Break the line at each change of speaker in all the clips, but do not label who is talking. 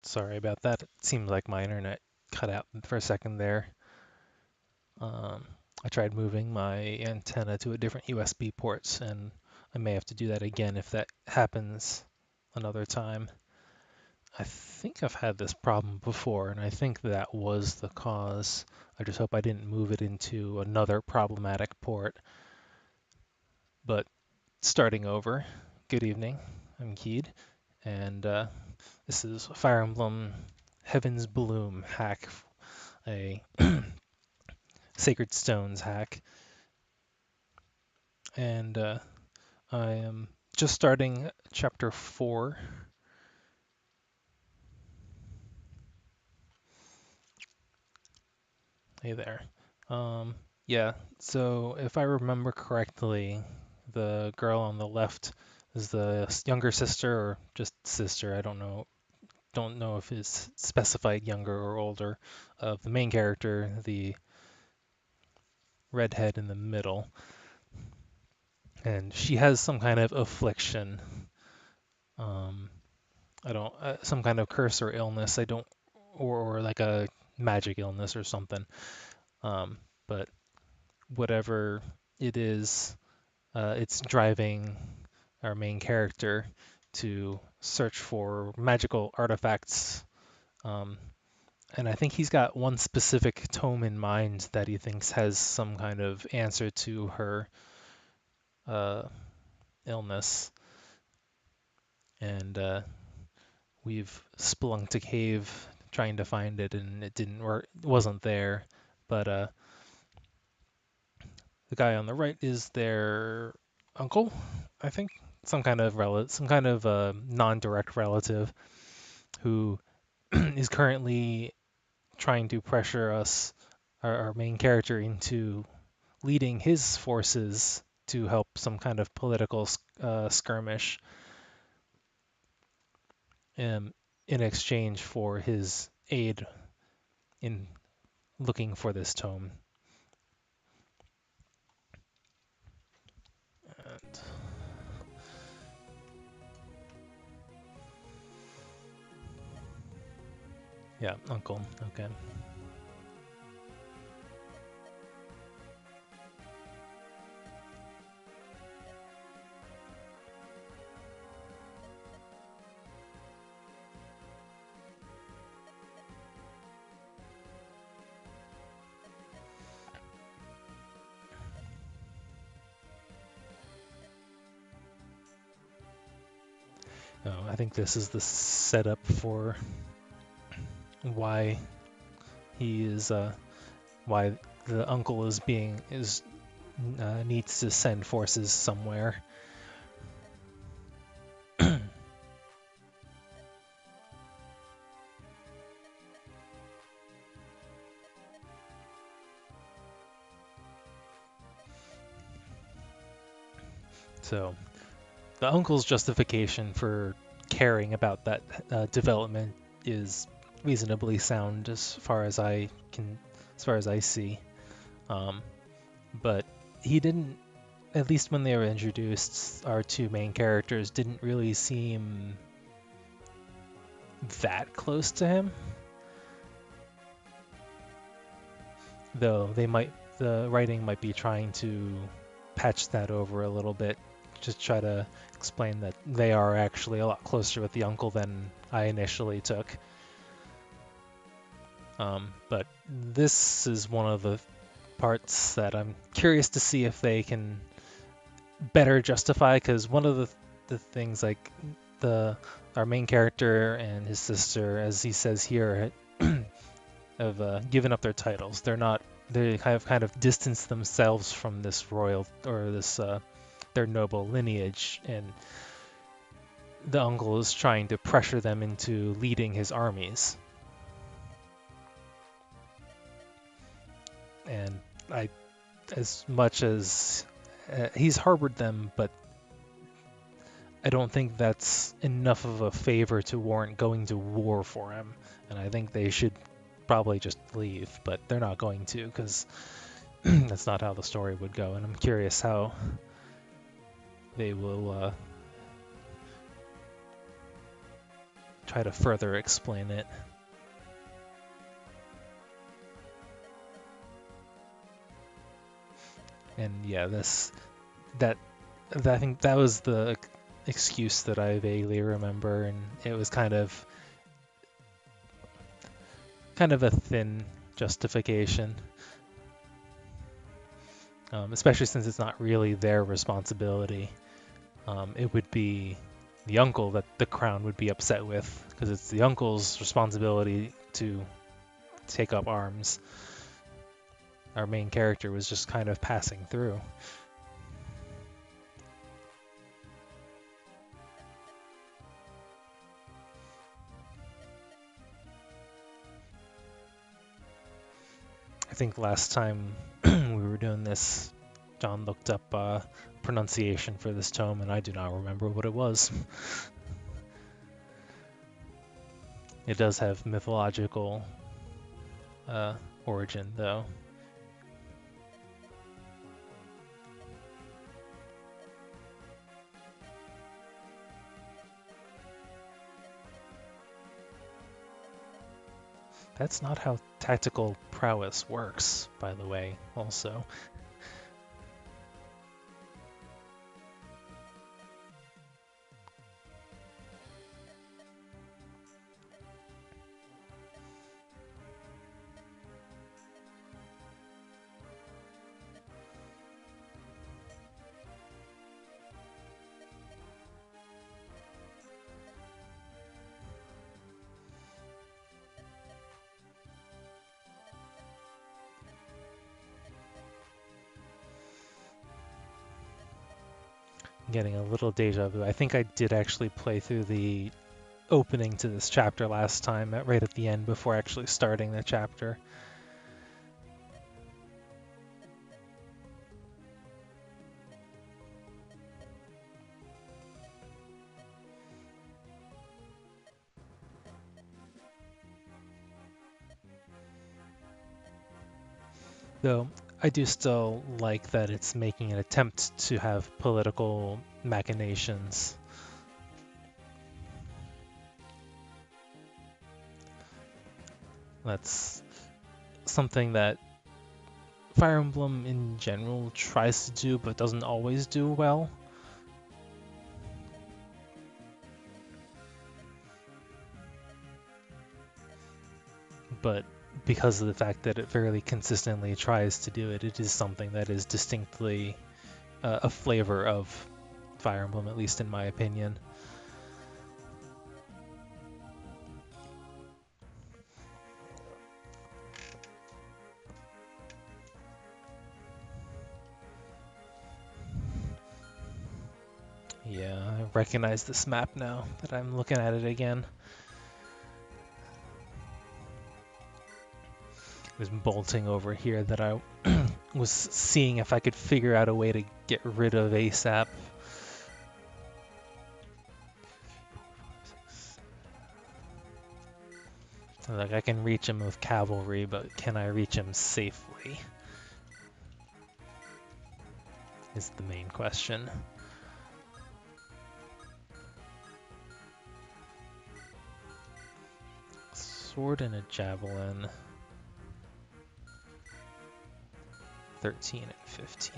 Sorry about that. It seems like my internet cut out for a second there. Um, I tried moving my antenna to a different USB ports, and I may have to do that again if that happens another time. I think I've had this problem before, and I think that was the cause. I just hope I didn't move it into another problematic port. But starting over, good evening. I'm Kied, and this is Fire Emblem Heaven's Bloom hack, a Sacred Stones hack. And I am just starting chapter 4. Hey there. Um, yeah, so if I remember correctly, the girl on the left is the younger sister or just sister, I don't know. Don't know if it's specified younger or older of the main character, the redhead in the middle. And she has some kind of affliction. Um, I don't, some kind of curse or illness. I don't, or like a magic illness or something. But whatever it is, it's driving our main character to search for magical artifacts. Um, and I think he's got one specific tome in mind that he thinks has some kind of answer to her uh, illness. And we've spelunked a cave trying to find it, and it didn't work. It wasn't there. But the guy on the right is their uncle, I think, some kind of non-direct relative who is currently trying to pressure us, our main character, into leading his forces to help some kind of political skirmish um, in exchange for his aid in looking for this tome. And yeah, uncle. Okay. Oh, I think this is the setup for why he is why the uncle is being is needs to send forces somewhere. So the uncle's justification for caring about that development is reasonably sound as far as I see. Um, but he didn't, at least when they were introduced, our two main characters didn't really seem that close to him. Though the writing might be trying to patch that over a little bit, just try to explain that they are actually a lot closer with the uncle than I initially took. But this is one of the parts that I'm curious to see if they can better justify, because one of the things, like, the our main character and his sister, as he says here, have given up their titles. They have kind of distanced themselves from this royal or this their noble lineage, and the uncle is trying to pressure them into leading his armies. And I, as much as he's harbored them, but I don't think that's enough of a favor to warrant going to war for him. And I think they should probably just leave, but they're not going to, because that's not how the story would go. And I'm curious how they will try to further explain it. And yeah, I think that was the excuse that I vaguely remember, and it was kind of a thin justification, especially since it's not really their responsibility. It would be the uncle that the crown would be upset with, because it's the uncle's responsibility to take up arms. Our main character was just kind of passing through. I think last time we were doing this, John looked up pronunciation for this tome, and I do not remember what it was. It does have mythological origin, though. That's not how tactical prowess works, by the way, also. Getting a little deja vu. I think I did actually play through the opening to this chapter last time, right at the end before actually starting the chapter. Though I do still like that it's making an attempt to have political machinations. That's something that Fire Emblem in general tries to do but doesn't always do well. But because of the fact that it fairly consistently tries to do it, it is something that is distinctly a flavor of Fire Emblem, at least in my opinion. Yeah, I recognize this map now that I'm looking at it again. I was bolting over here that I was seeing if I could figure out a way to get rid of ASAP. Like, I can reach him with cavalry, but can I reach him safely? Is the main question. Sword and a javelin. 13 and 15.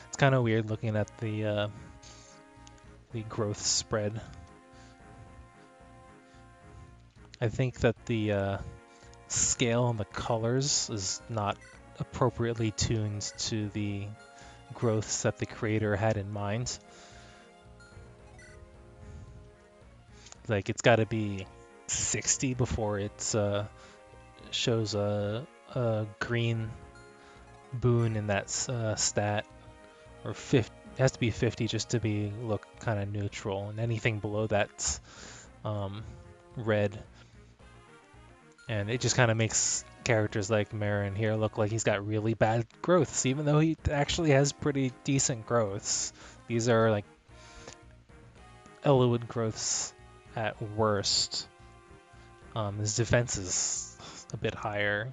It's kind of weird looking at the growth spread. I think that the scale on the colors is not appropriately tuned to the growths that the creator had in mind. Like, it's got to be 60 before it shows a green boon in that stat, or 50. It has to be 50 just to look kind of neutral, and anything below that's red. And it just kind of makes characters like Marin here look like he's got really bad growths, even though he actually has pretty decent growths. These are like Elowood growths at worst. His defense is a bit higher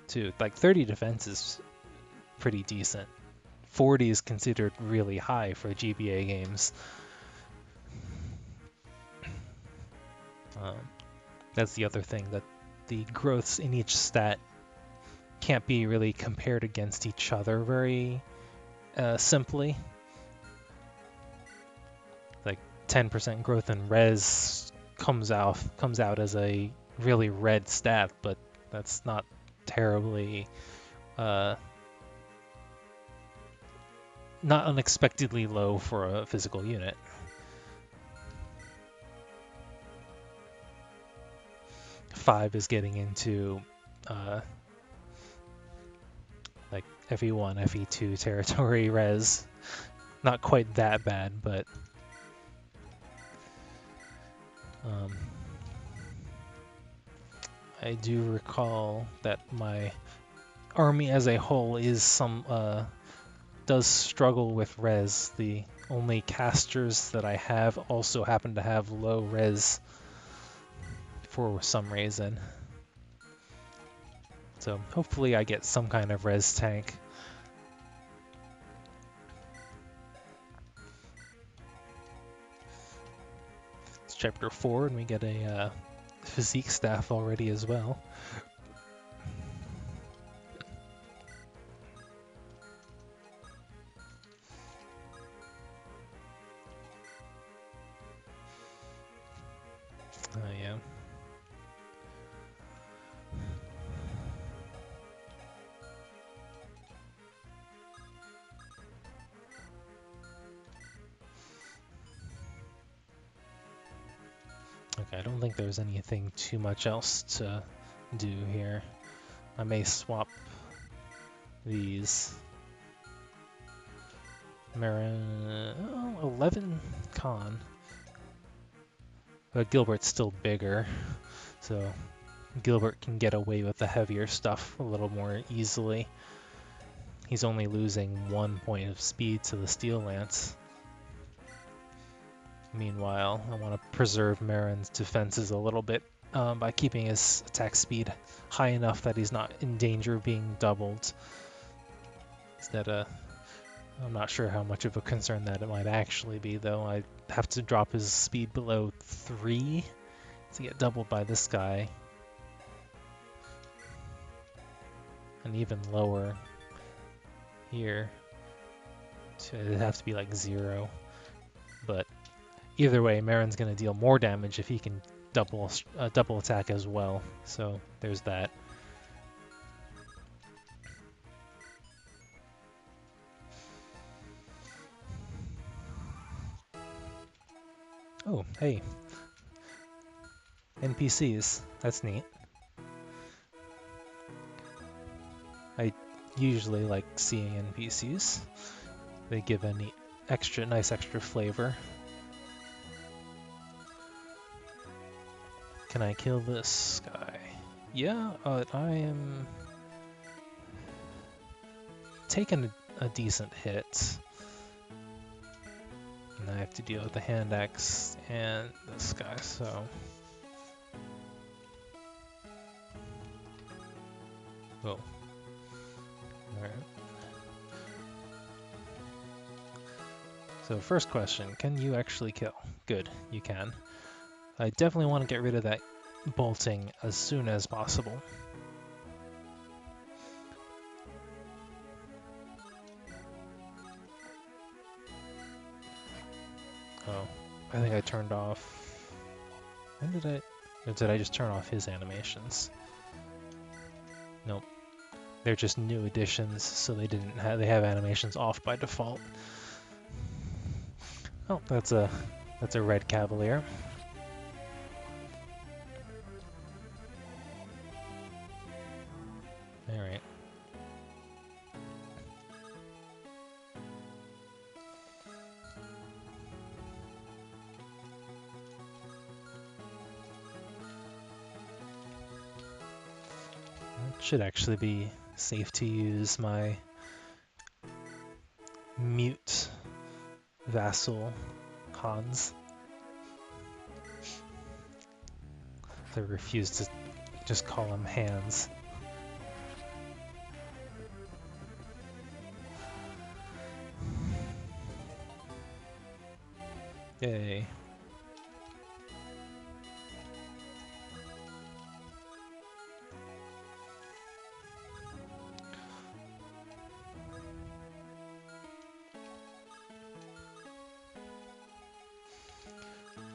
too. Like 30 defense is pretty decent 40 is considered really high for GBA games. Um, that's the other thing, that the growths in each stat can't be really compared against each other very simply. Like 10% growth in res comes out as a really red stat, but that's not terribly not unexpectedly low for a physical unit. Five is getting into like FE1, FE2 territory res. Not quite that bad, but I do recall that my army as a whole is does struggle with res. The only casters that I have also happen to have low res for some reason. So hopefully I get some kind of res tank. It's chapter 4 and we get a physique staff already as well. Yeah. Okay, I don't think there's anything too much else to do here. I may swap these. Marin, 11 con. But Gilbert's still bigger, so Gilbert can get away with the heavier stuff a little more easily. He's only losing 1 point of speed to the Steel Lance. Meanwhile, I want to preserve Marin's defenses a little bit by keeping his attack speed high enough that he's not in danger of being doubled. I'm not sure how much of a concern that it might actually be, though. I have to drop his speed below 3 to get doubled by this guy. And even lower here. So it'd have to be like 0. But either way, Marin's going to deal more damage if he can double attack as well. So there's that. Oh, hey. NPCs. That's neat. I usually like seeing NPCs. They give a neat nice extra flavor. Can I kill this guy? Yeah, I am taking a decent hit. And I have to deal with the hand axe and this guy, so... Oh. Alright. So first question, can you actually kill? Good, you can. I definitely want to get rid of that bolting as soon as possible. Oh, I think I turned off... When did I... Or did I just turn off his animations? Nope. They're just new additions, so they have animations off by default. Oh, that's a red cavalier. All right. It should actually be safe to use my mute vassal Hans. I refuse to just call him Hans. Yay.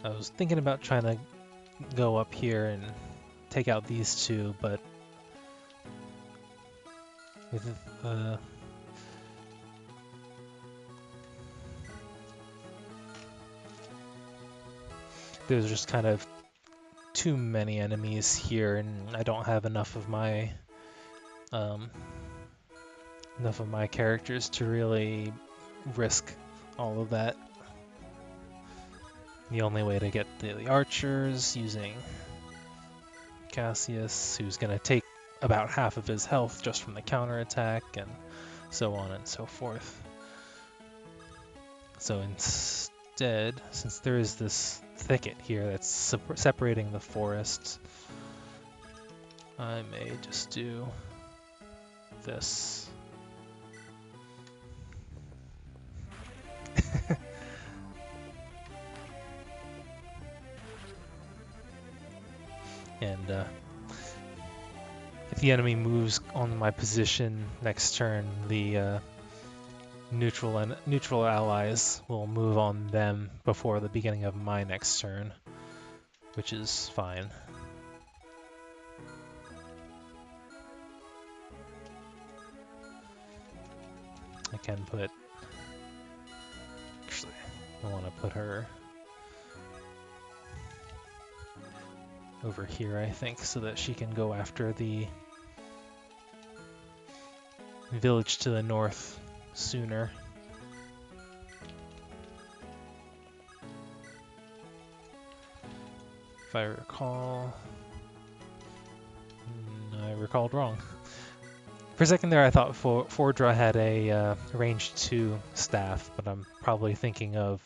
I was thinking about trying to go up here and take out these two, but with there's just kind of too many enemies here, and I don't have enough of my characters to really risk all of that. The only way to get the archers using Cassius, who's going to take about half of his health just from the counterattack, and so on and so forth. So instead, since there is this thicket here that's separating the forests, I may just do this. And if the enemy moves on my position next turn, the neutral allies will move on them before the beginning of my next turn, which is fine. I can put... Actually, I want to put her over here, I think, so that she can go after the village to the north sooner. If I recall... I recalled wrong. For a second there I thought Fordra had a range 2 staff, but I'm probably thinking of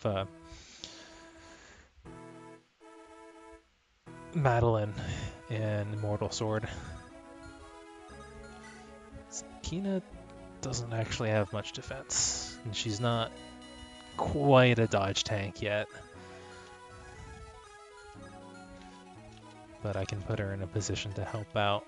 Madeline in Immortal Sword. Kina doesn't actually have much defense, and she's not quite a dodge tank yet. But I can put her in a position to help out.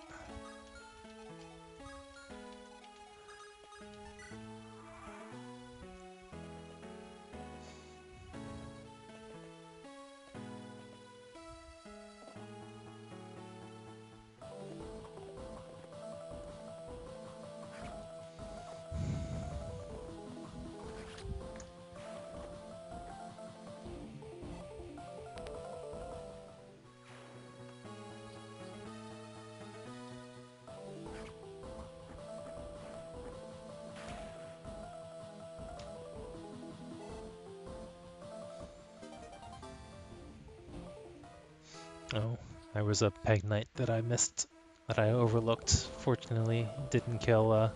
Oh, there was a Peg Knight that I missed, that I overlooked. Fortunately, didn't kill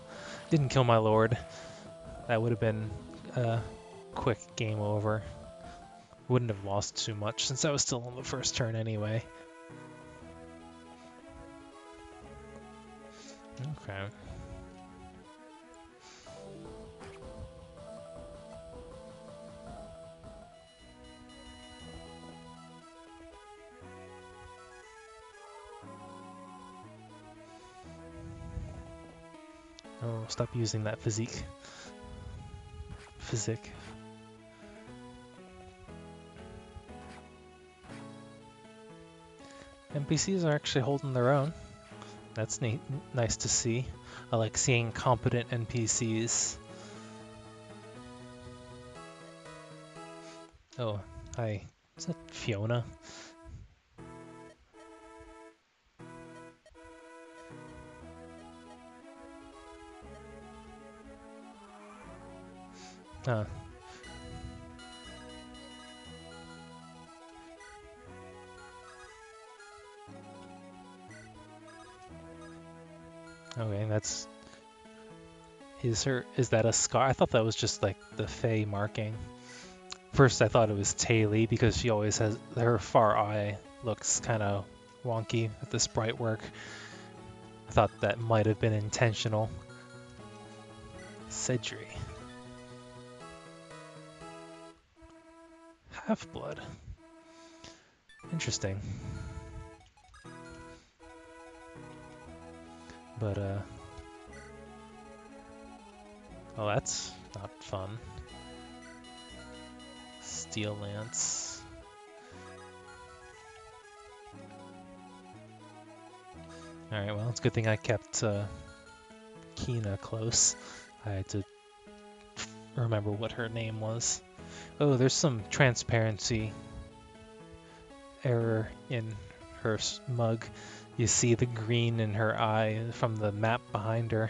my lord. That would have been a quick game over. Wouldn't have lost too much since I was still on the first turn anyway. Okay. Oh, stop using that physique. Physique. NPCs are actually holding their own. That's neat, nice to see. I like seeing competent NPCs. Oh, hi. Is that Fiona? Huh. Okay, that's... Is that a scar? I thought that was just like the Fae marking. First I thought it was Taylor because she always has... Her far eye looks kind of wonky with the sprite work. I thought that might have been intentional. Cedri. Half-blood. Interesting. But, well, that's not fun. Steel Lance. Alright, well, it's a good thing I kept Kina close. I had to remember what her name was. Oh, there's some transparency error in her mug. You see the green in her eye from the map behind her.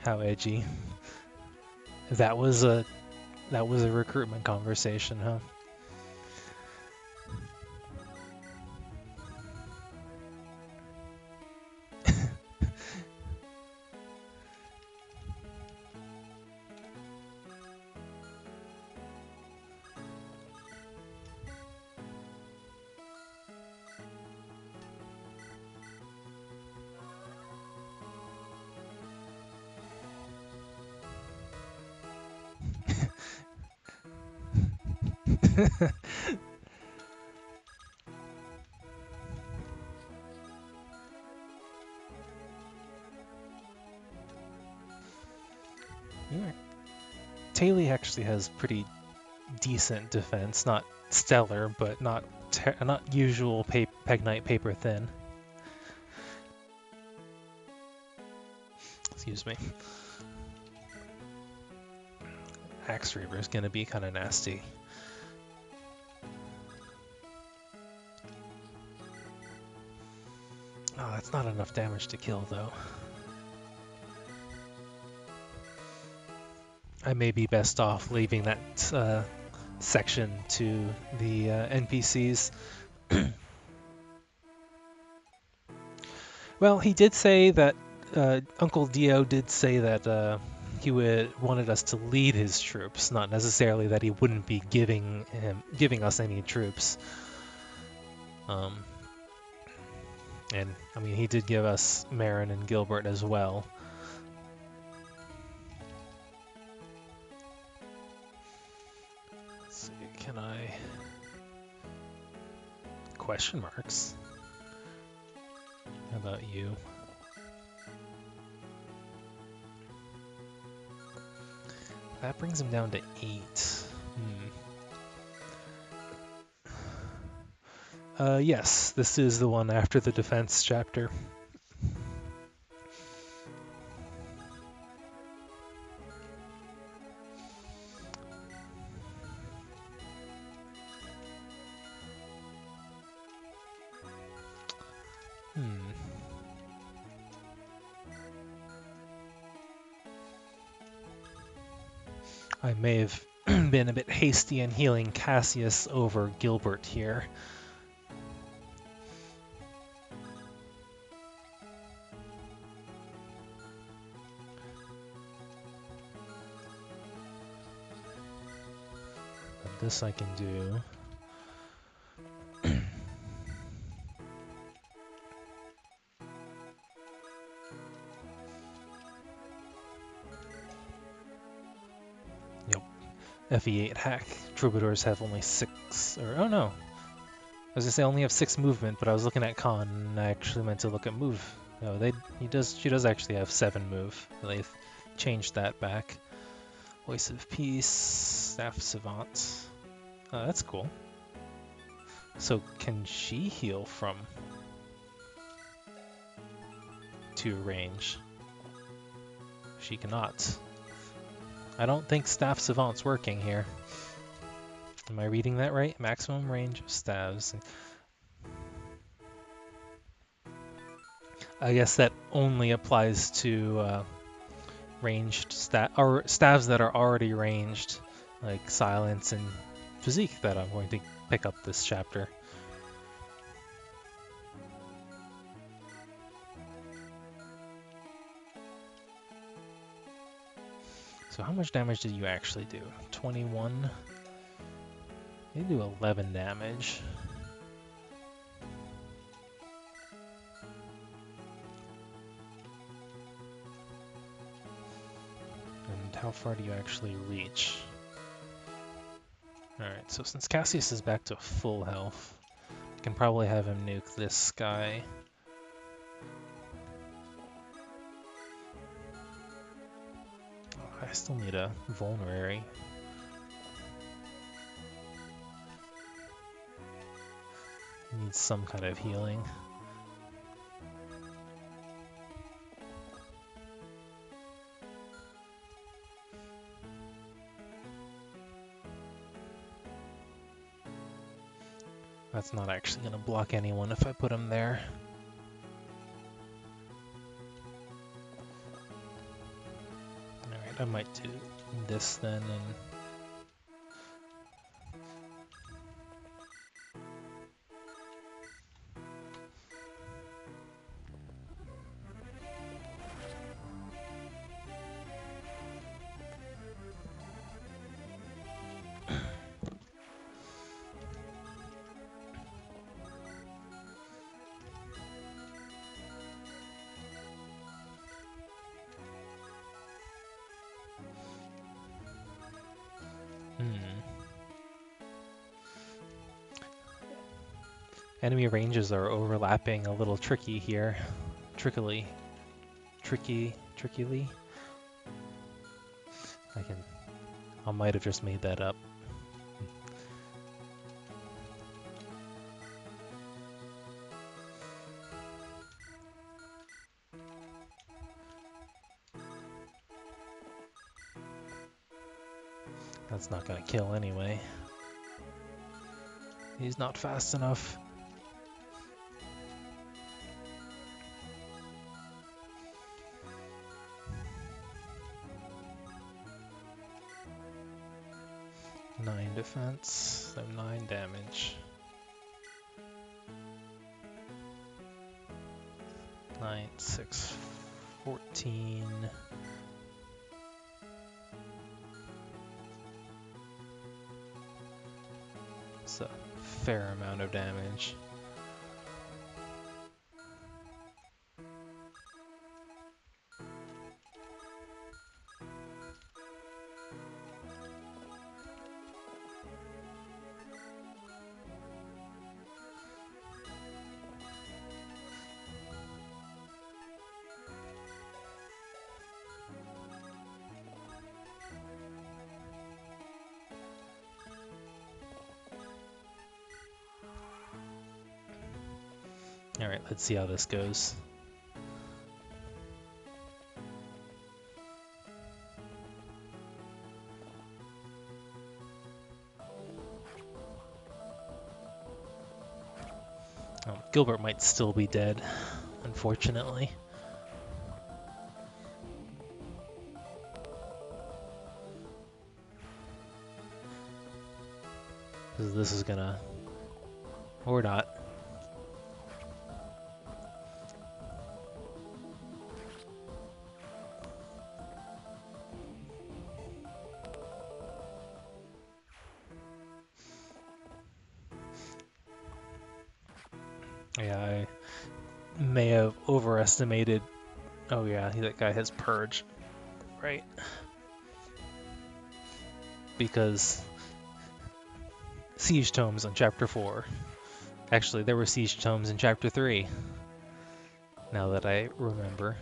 How edgy. That was a recruitment conversation, huh? Taylor actually has pretty decent defense, not stellar, but not usual Peg Knight paper thin. Excuse me. Axe Reaver is going to be kind of nasty. Oh, that's not enough damage to kill, though. I may be best off leaving that section to the NPCs. Well, he did say that, Uncle Dio did say that he wanted us to lead his troops, not necessarily that he wouldn't be giving us any troops. And I mean, he did give us Marin and Gilbert as well. Let's see, can I... Question marks? How about you? That brings him down to 8. Yes, this is the one after the defense chapter. I may have been a bit hasty in healing Cassius over Gilbert here. But this I can do. FE8 hack. Troubadours have only 6, or oh no. I was gonna say only have 6 movement, but I was looking at Khan and I actually meant to look at move. No, she does actually have 7 move. They've changed that back. Voice of Peace, Staff Savant. Oh, that's cool. So can she heal from 2 range? She cannot. I don't think Staff Savant's working here. Am I reading that right? Maximum range of staves. I guess that only applies to ranged staves that are already ranged, like Silence and Physique, that I'm going to pick up this chapter. So how much damage did you actually do? 21? They do 11 damage. And how far do you actually reach? Alright, so since Cassius is back to full health, I can probably have him nuke this guy. Oh, I still need a vulnerary. Needs some kind of healing. That's not actually going to block anyone if I put him there. Alright, I might do this then and... Enemy ranges are overlapping a little tricky here. Trickily. Trickily. I might have just made that up. That's not gonna kill anyway. He's not fast enough. Nine defense, so 9 damage. 9, 6, 14. It's a fair amount of damage. Alright, let's see how this goes. Gilbert might still be dead, unfortunately. This is gonna... or not. Yeah, I may have overestimated... Oh yeah, that guy has Purge, right? Because Siege Tomes on Chapter 4. Actually, there were Siege Tomes in Chapter 3, now that I remember.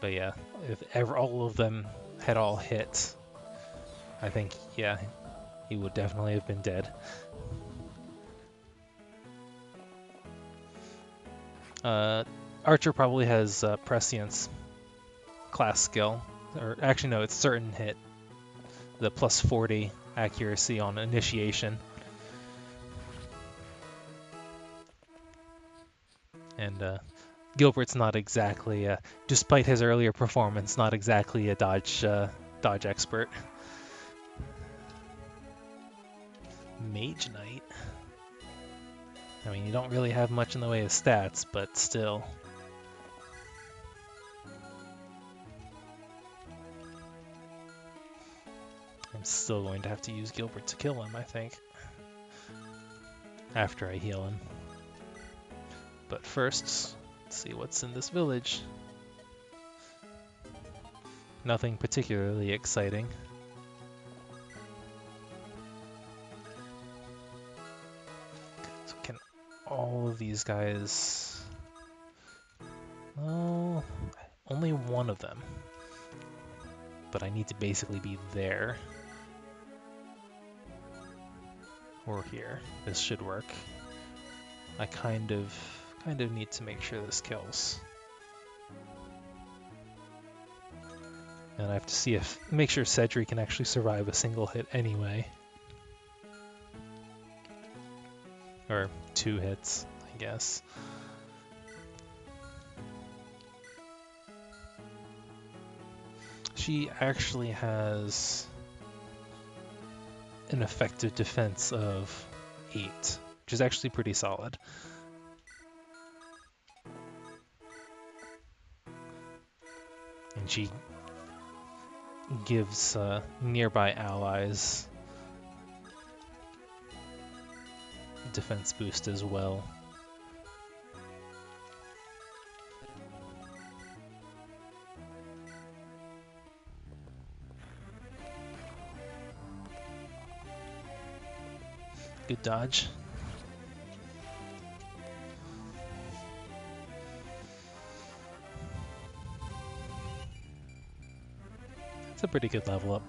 But yeah, if ever all of them had all hit, I think, yeah, he would definitely have been dead. Archer probably has Prescience class skill. Or actually no, it's certain hit. The plus 40 accuracy on initiation. And Gilbert's not exactly, despite his earlier performance, not exactly a dodge expert. Mage Knight. I mean, you don't really have much in the way of stats, but still. I'm still going to have to use Gilbert to kill him, I think, after I heal him. But first, let's see what's in this village. Nothing particularly exciting. So can all of these guys... Oh, only one of them. But I need to basically be there. Or here. This should work. I kind of need to make sure this kills. And I have to see make sure Cedric can actually survive a single hit anyway. Or 2 hits, I guess. She actually has an effective defense of 8, which is actually pretty solid. And she gives nearby allies defense boost as well. Good dodge. It's a pretty good level up.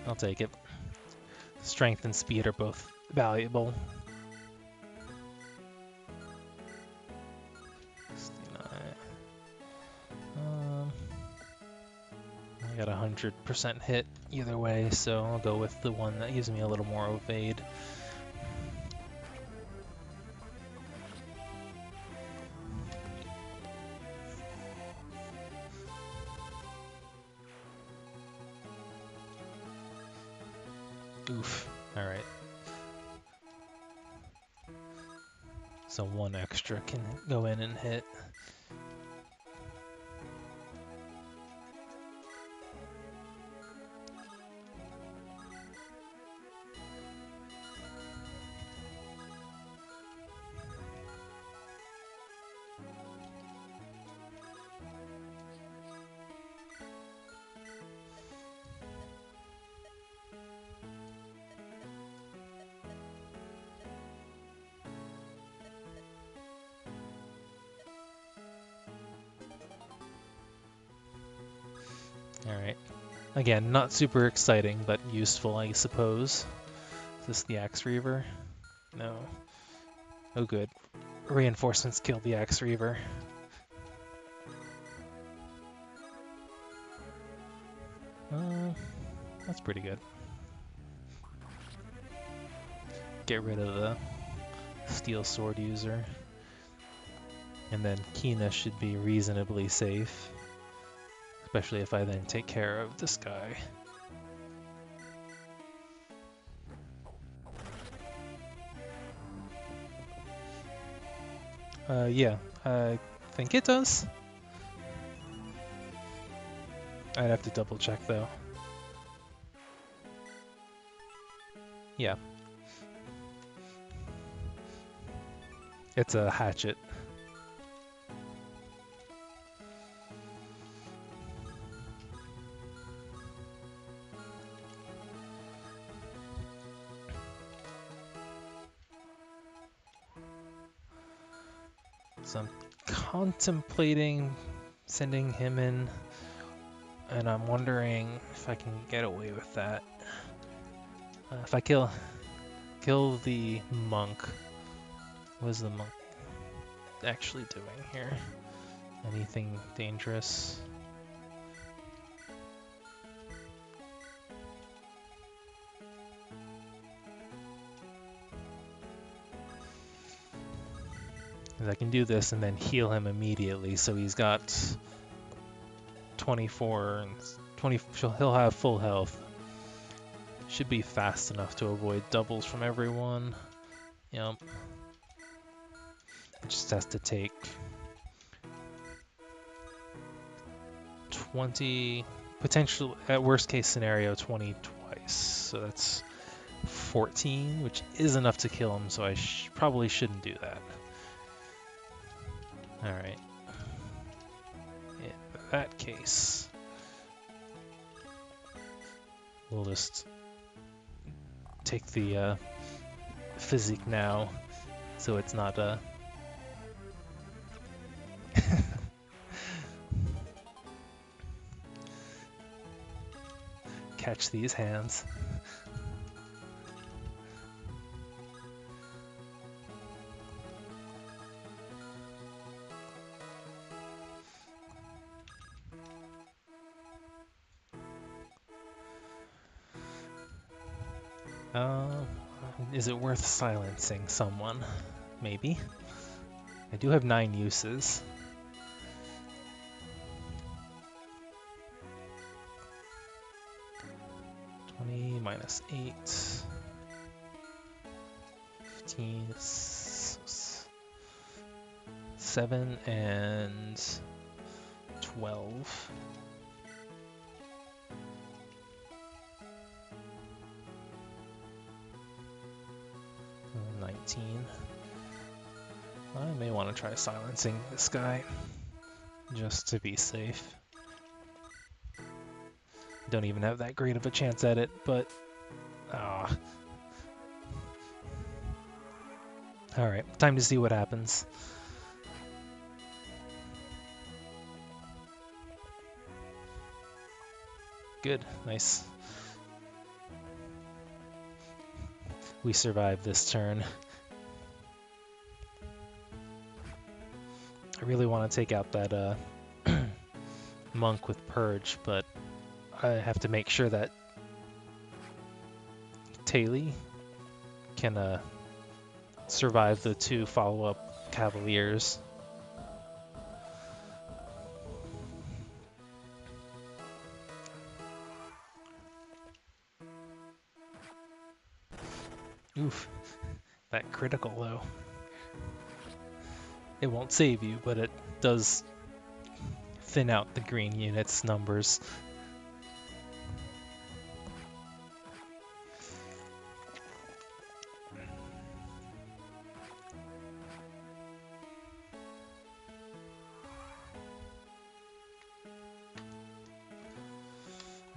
I'll take it. Strength and speed are both valuable. 69. I got 100% hit either way, so I'll go with the one that gives me a little more evade. Oof. Alright. So 1 extra can go in and hit. Alright. Again, not super exciting, but useful, I suppose. Is this the Axe Reaver? No. Oh good. Reinforcements killed the Axe Reaver. That's pretty good. Get rid of the Steel Sword user. And then Kina should be reasonably safe. Especially if I then take care of this guy. Yeah, I think it does. I'd have to double check though. Yeah. It's a hatchet. So I'm contemplating sending him in, and I'm wondering if I can get away with that. If I kill the monk, what is the monk actually doing here? Anything dangerous? I can do this and then heal him immediately, so he's got 24 and 20. He'll have full health. Should be fast enough to avoid doubles from everyone. Yep. It just has to take 20, potential at worst case scenario 20 twice. so that's 14, which is enough to kill him, so I probably shouldn't do that. Alright. In that case, we'll just take the physique now, so it's not catch these hands. Is it worth silencing someone? Maybe. I do have 9 uses. Minus 8, 15, 7, and 12. And 19. I may want to try silencing this guy, just to be safe. Don't even have that great of a chance at it, but alright, time to see what happens. Good, nice. We survived this turn. I really want to take out that monk with Purge, but I have to make sure that Taili can survive the 2 follow-up Cavaliers. Oof, that critical though. It won't save you, but it does thin out the green unit's numbers.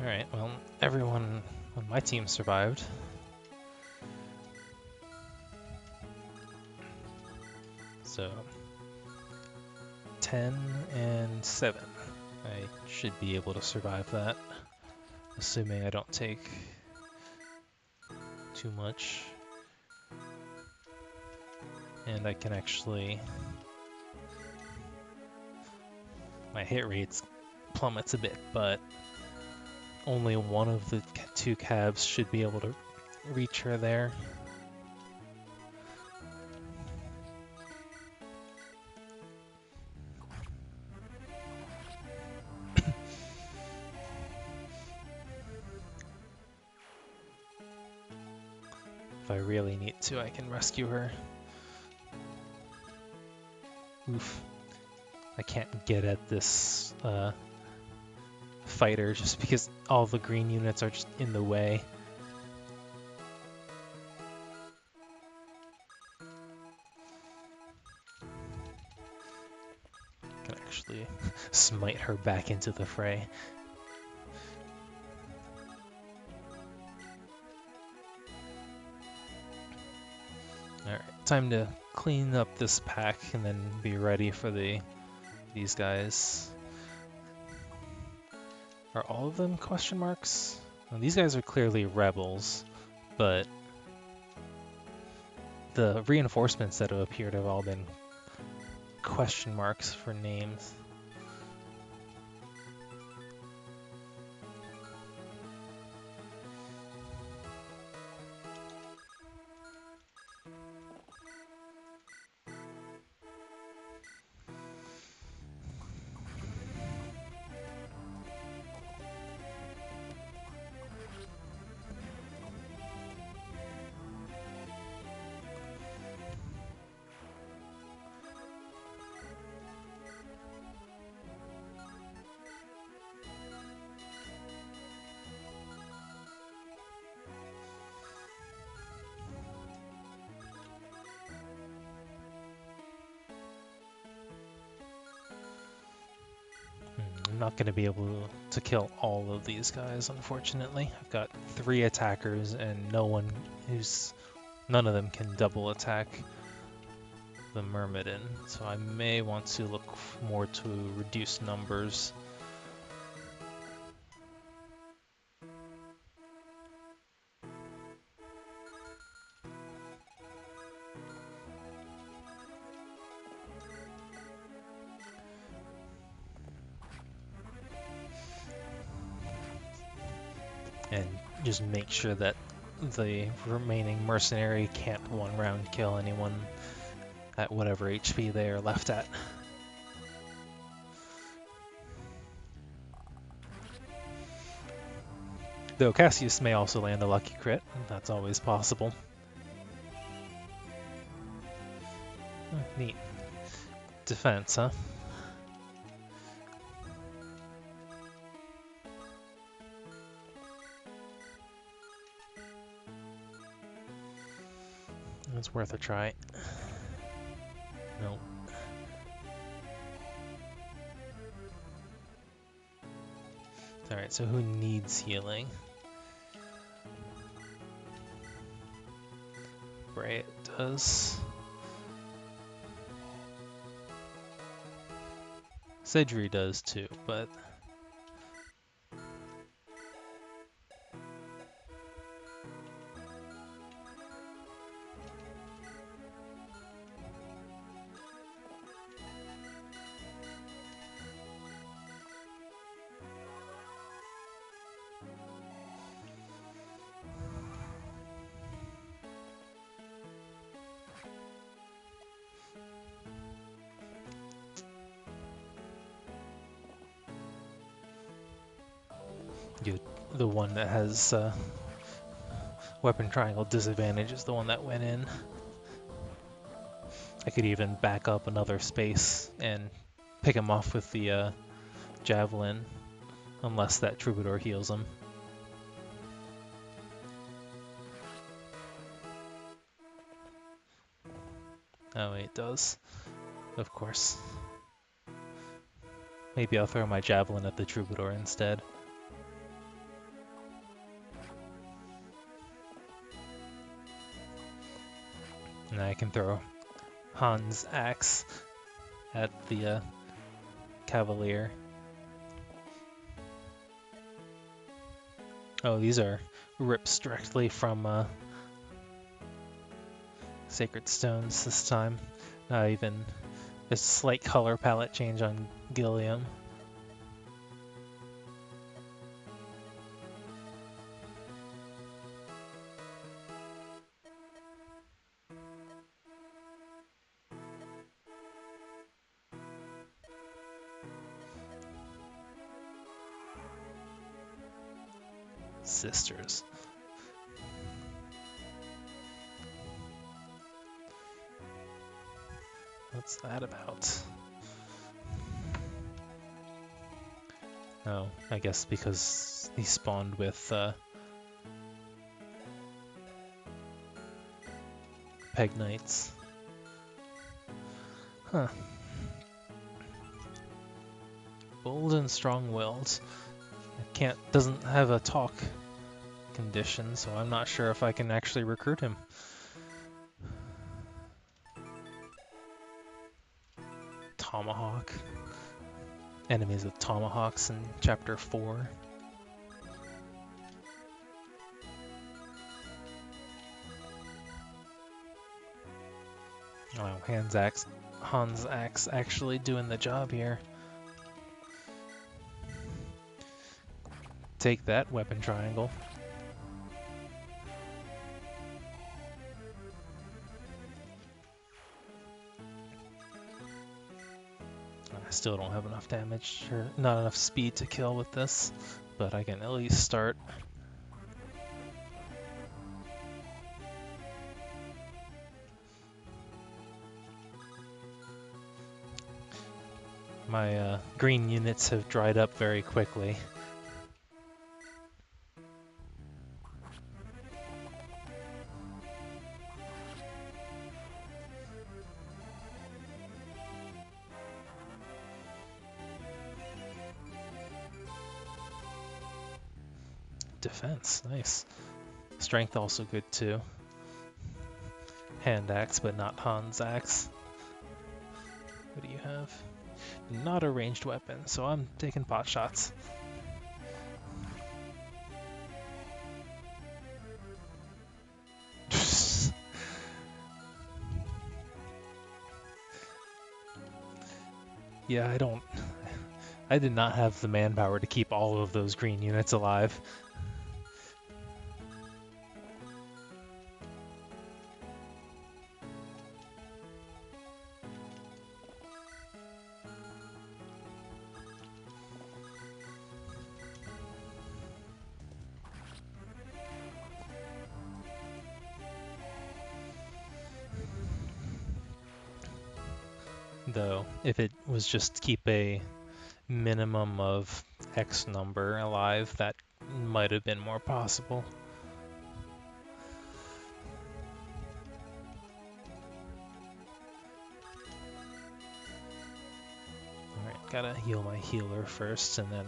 Alright, well, everyone on my team survived. So, 10 and 7. I should be able to survive that, assuming I don't take too much. And I can actually... my hit rates plummets a bit, but only one of the 2 cabs should be able to reach her there. If I really need to, I can rescue her. Oof. I can't get at this fighter just because all the green units are just in the way. I can actually smite her back into the fray. Alright, time to clean up this pack and then be ready for these guys. Are all of them question marks? Well, these guys are clearly rebels, but the reinforcements that have appeared have all been question marks for names. I'm not going to be able to kill all of these guys, unfortunately. I've got 3 attackers and none of them can double attack the Myrmidon, so I may want to look more to reduce numbers. And just make sure that the remaining mercenary can't one round kill anyone at whatever HP they are left at. Though Cassius may also land a lucky crit, that's always possible. Oh, neat. Defense, huh? It's worth a try. Nope. Alright, so who needs healing? Bray does. Sedri does too, but the one that has weapon triangle disadvantage is the one that went in. I could even back up another space and pick him off with the javelin, unless that troubadour heals him. Oh, it does. Of course. Maybe I'll throw my javelin at the troubadour instead. And I can throw Han's axe at the cavalier. Oh, these are rips directly from Sacred Stones this time. Not even a slight color palette change on Gilliam. Sisters. What's that about? Oh, I guess because he spawned with Peg Knights. Huh. Bold and strong-willed. Doesn't have a talk condition, so I'm not sure if I can actually recruit him. Tomahawk. Enemies with tomahawks in chapter 4. Oh, Han's axe actually doing the job here. Take that, weapon triangle. I still don't have enough damage, or not enough speed to kill with this, but I can at least start. My green units have dried up very quickly. defense, nice. Strength also good too. Hand axe, but not Han's axe. What do you have? Not a ranged weapon, so I'm taking pot shots. Yeah, I did not have the manpower to keep all of those green units alive. Though, if it was just to keep a minimum of X number alive, that might have been more possible. Alright, gotta heal my healer first, and then...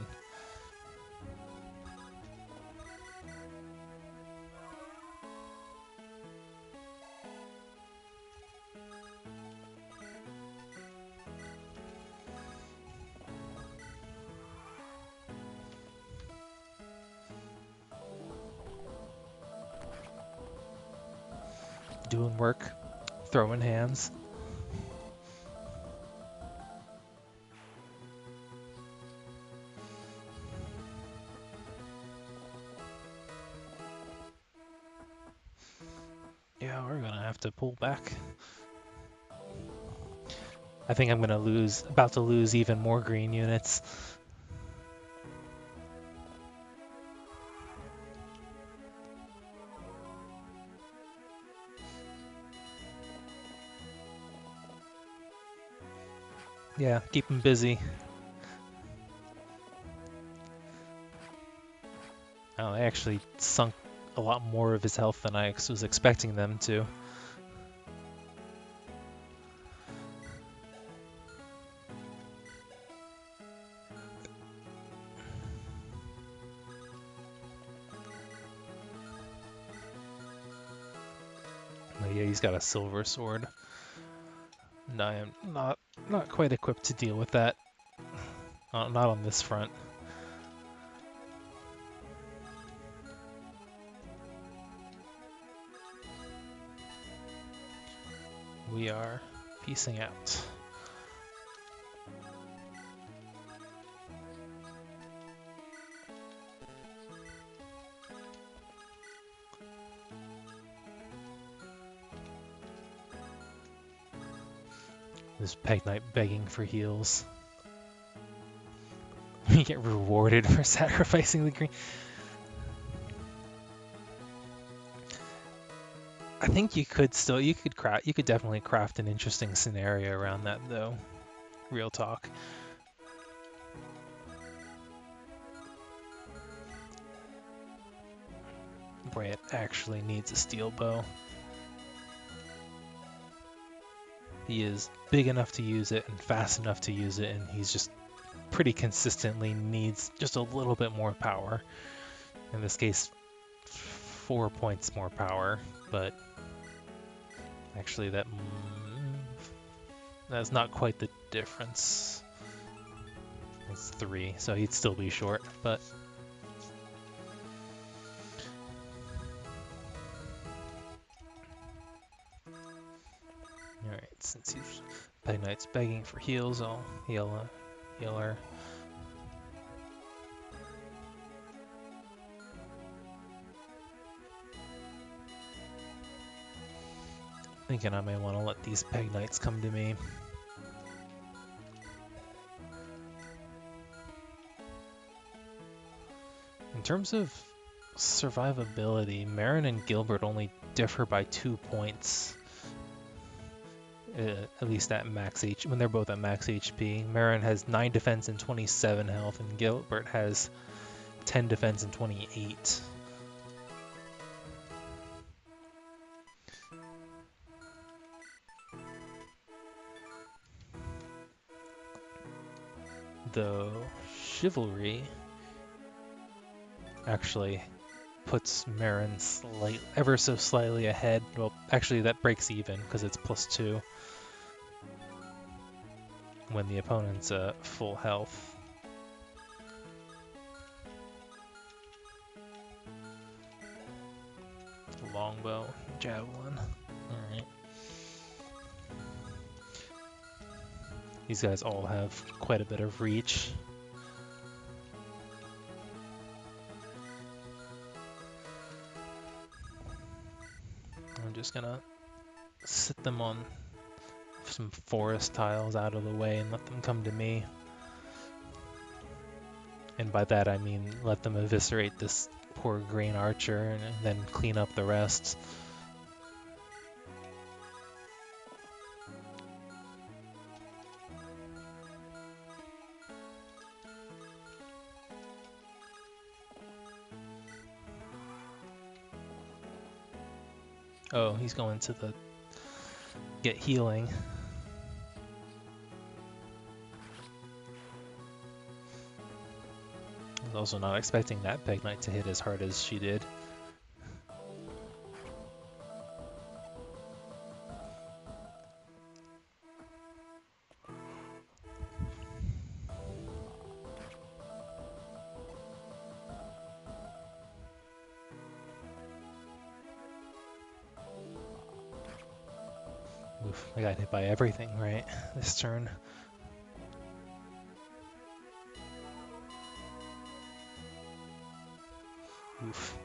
doing work, throwing hands. Yeah, we're gonna have to pull back. I think I'm about to lose even more green units. Yeah, keep him busy. Oh, they actually sunk a lot more of his health than I was expecting them to. But yeah, he's got a silver sword. And I am not quite equipped to deal with that. Not on this front. We are peacing out. This Peg Knight begging for heals. You get rewarded for sacrificing the green. I think you could definitely craft an interesting scenario around that though. Real talk. Brant actually needs a steel bow. He is big enough to use it and fast enough to use it, and he's just pretty consistently needs just a little bit more power. In this case, 4 points more power, but actually that's not quite the difference. It's 3, so he'd still be short, but alright, since Peg Knight's begging for heals, I'll heal her. Thinking I may want to let these Peg Knights come to me. In terms of survivability, Marin and Gilbert only differ by 2 points. At least at max HP, when they're both at max HP. Marin has 9 defense and 27 health, and Gilbert has 10 defense and 28. Though Chivalry, actually, puts Marin ever so slightly ahead. Well, actually that breaks even because it's +2 when the opponent's full health. Longbow, javelin. Alright. These guys all have quite a bit of reach. I'm just gonna sit them on some forest tiles out of the way and let them come to me. And by that I mean let them eviscerate this poor green archer and then clean up the rest. Oh, he's going to the get healing. I was also not expecting that Peg Knight to hit as hard as she did. Oof, I got hit by everything, right, this turn. Oof.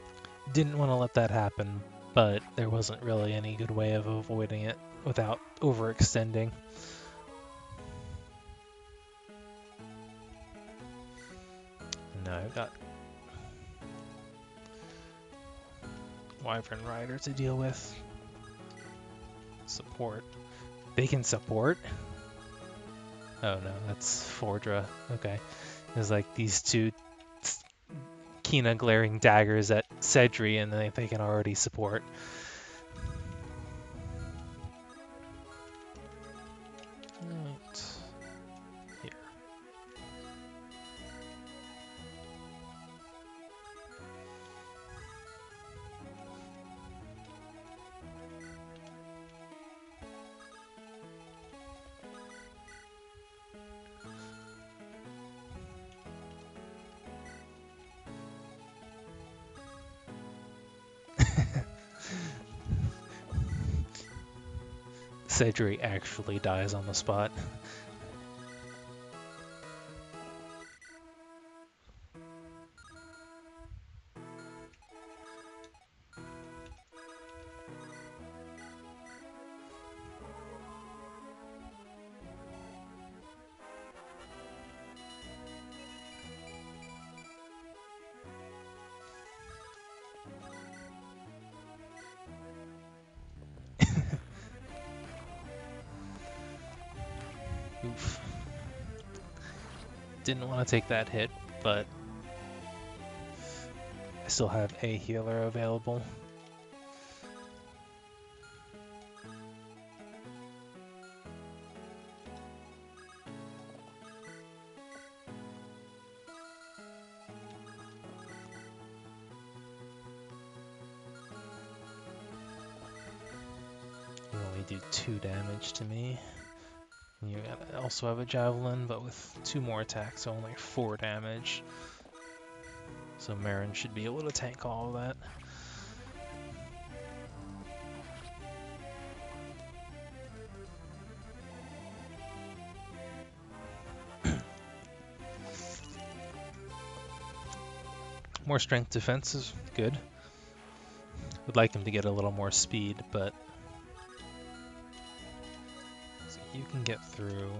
Didn't want to let that happen, but there wasn't really any good way of avoiding it without overextending. And now I've got Wyvern Rider to deal with. Support. They can support? Oh no, that's Fordra. Okay. There's like these two Kina glaring daggers at Sedri, and they can already support. Right. Here. Sedri actually dies on the spot. Oof. Didn't want to take that hit, but I still have a healer available. You only do 2 damage to me. You also have a javelin, but with 2 more attacks, so only 4 damage. So Marin should be able to tank all of that. More strength defense is good. Would like him to get a little more speed, but so you can get through.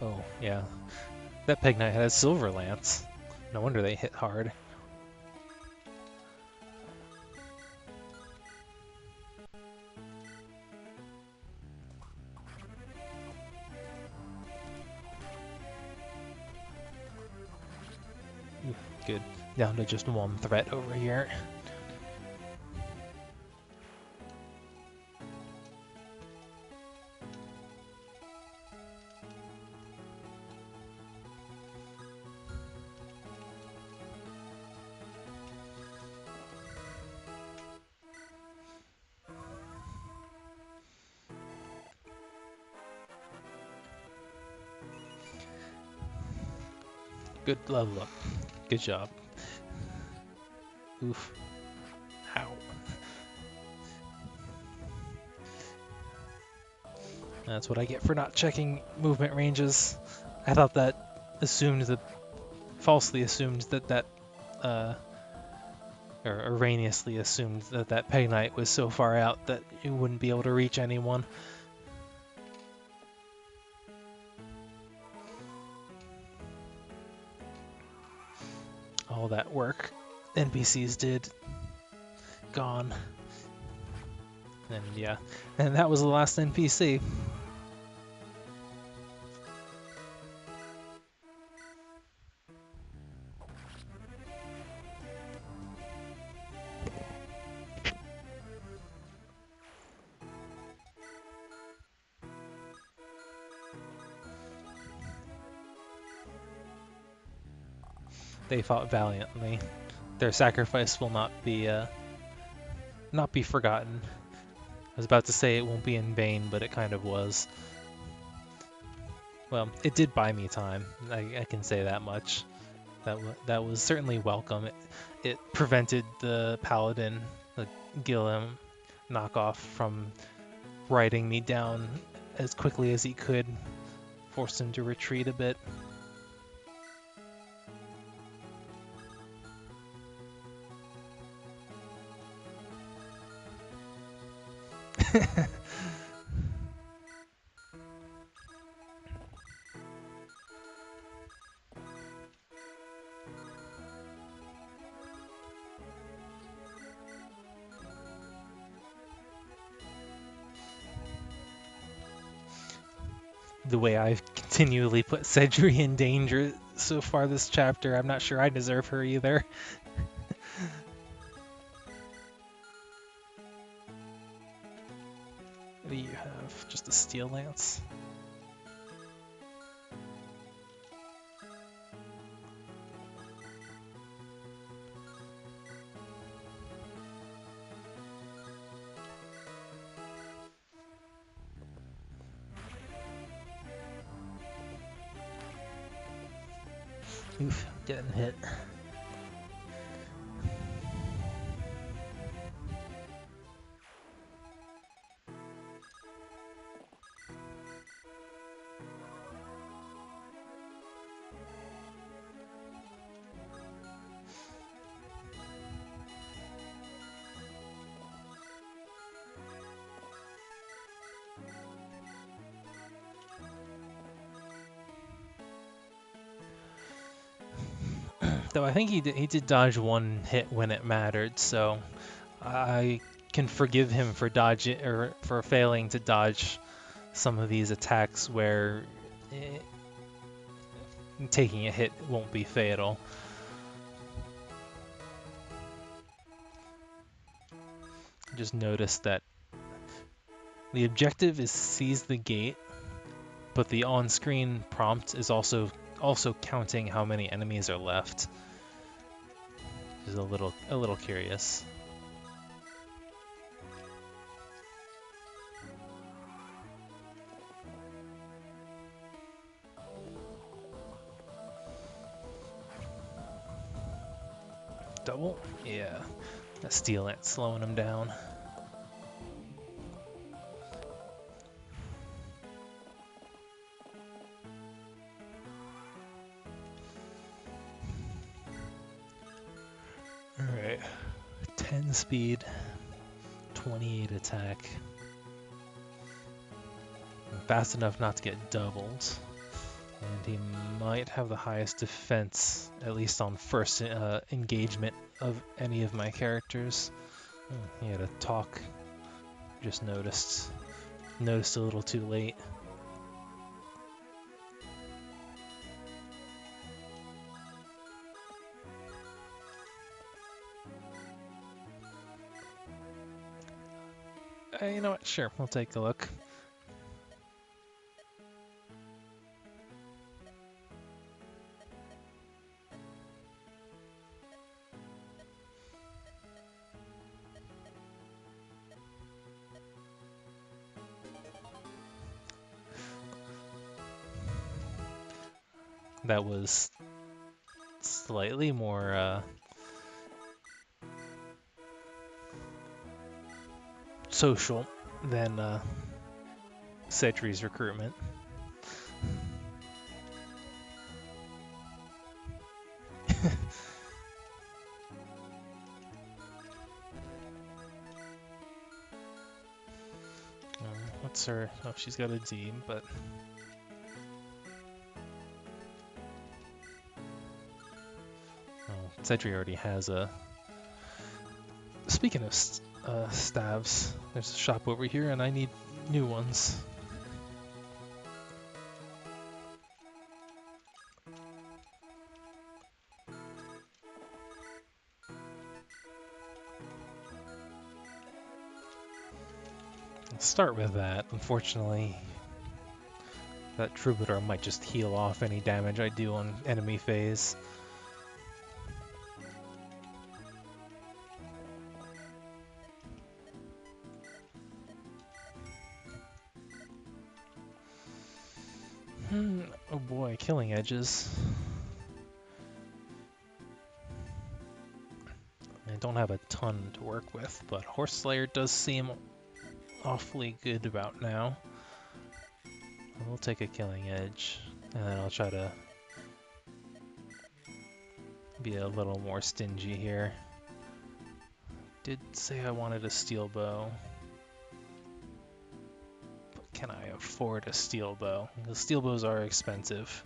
Oh, yeah. That Peg Knight has Silver Lance. No wonder they hit hard. Good. Down to just 1 threat over here. Good level up. Good job. Oof. Ow. That's what I get for not checking movement ranges. I thought that falsely assumed that or erroneously assumed that Peg Knight was so far out that you wouldn't be able to reach anyone. All that work NPCs did, gone. And yeah, and that was the last NPC. They fought valiantly. Their sacrifice will not be forgotten. I was about to say it won't be in vain, but it kind of was. Well, it did buy me time. I can say that much. That was certainly welcome. It prevented the paladin, the Gilliam knockoff, from riding me down as quickly as he could, forced him to retreat a bit. The way I've continually put Sedri in danger so far this chapter, I'm not sure I deserve her either. What do you have? Just a steel lance? Oof, getting hit. Though I think he did dodge one hit when it mattered, so I can forgive him for dodging or for failing to dodge some of these attacks where taking a hit won't be fatal. Just noticed that the objective is seize the gate, but the on-screen prompt is also counting how many enemies are left. Which is a little curious. Double? Yeah. That steel lance slowing him down. Alright. 10 speed, 28 attack. Fast enough not to get doubled. And he might have the highest defense, at least on first engagement of any of my characters. Oh, he had a talk. Just noticed. Noticed a little too late. You know what? Sure, we'll take a look. That was slightly more social than Sedri's recruitment. What's her? Oh, she's got a D, but oh, Sedri already has a. Speaking of staves, there's a shop over here, and I need new ones. Let's start with that. Unfortunately, that Troubadour might just heal off any damage I do on enemy phase. Oh boy, killing edges. I don't have a ton to work with, but Horse Slayer does seem awfully good about now. We'll take a killing edge, and then I'll try to be a little more stingy here. Did say I wanted a steel bow, but can I afford a steel bow? The steel bows are expensive.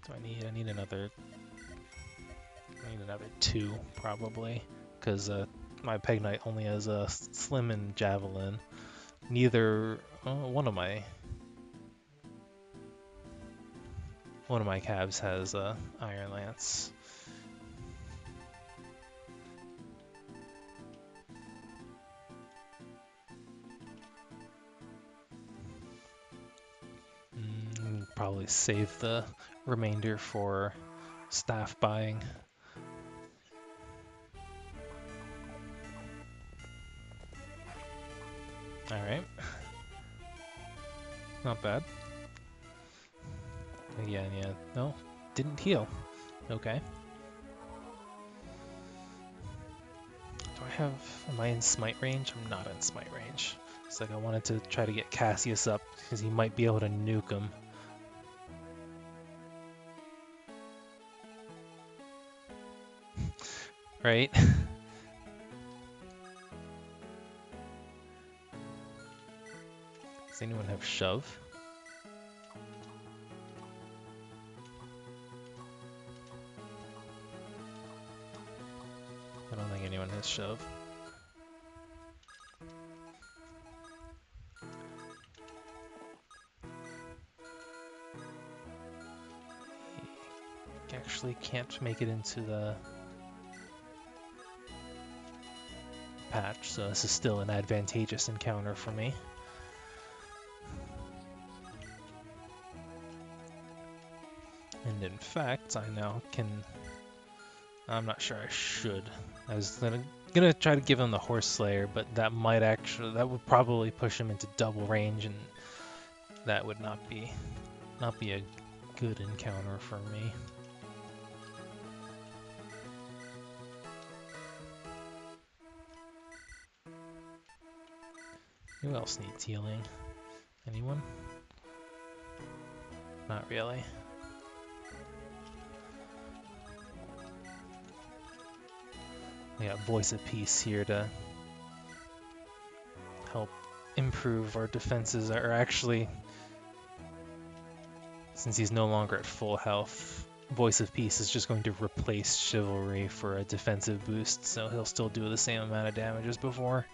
Do I need another? I need another 2 probably, because my Peg Knight only has a Slim and Javelin. Neither one of my cabs has Iron Lance. Probably save the remainder for staff buying. Alright. Not bad. Yeah, no, didn't heal. Okay. Am I in smite range? I'm not in smite range. It's like I wanted to try to get Cassius up, because he might be able to nuke him. Right? Does anyone have shove? I don't think anyone has shove. He actually can't make it into the patch, so this is still an advantageous encounter for me. And in fact, I now can... I'm not sure I should. I was gonna try to give him the Horse Slayer, but that would probably push him into double range, and that would not be a good encounter for me. Who else needs healing? Anyone? Not really. We got Voice of Peace here to help improve our defenses, or actually, since he's no longer at full health, Voice of Peace is just going to replace Chivalry for a defensive boost, so he'll still do the same amount of damage as before.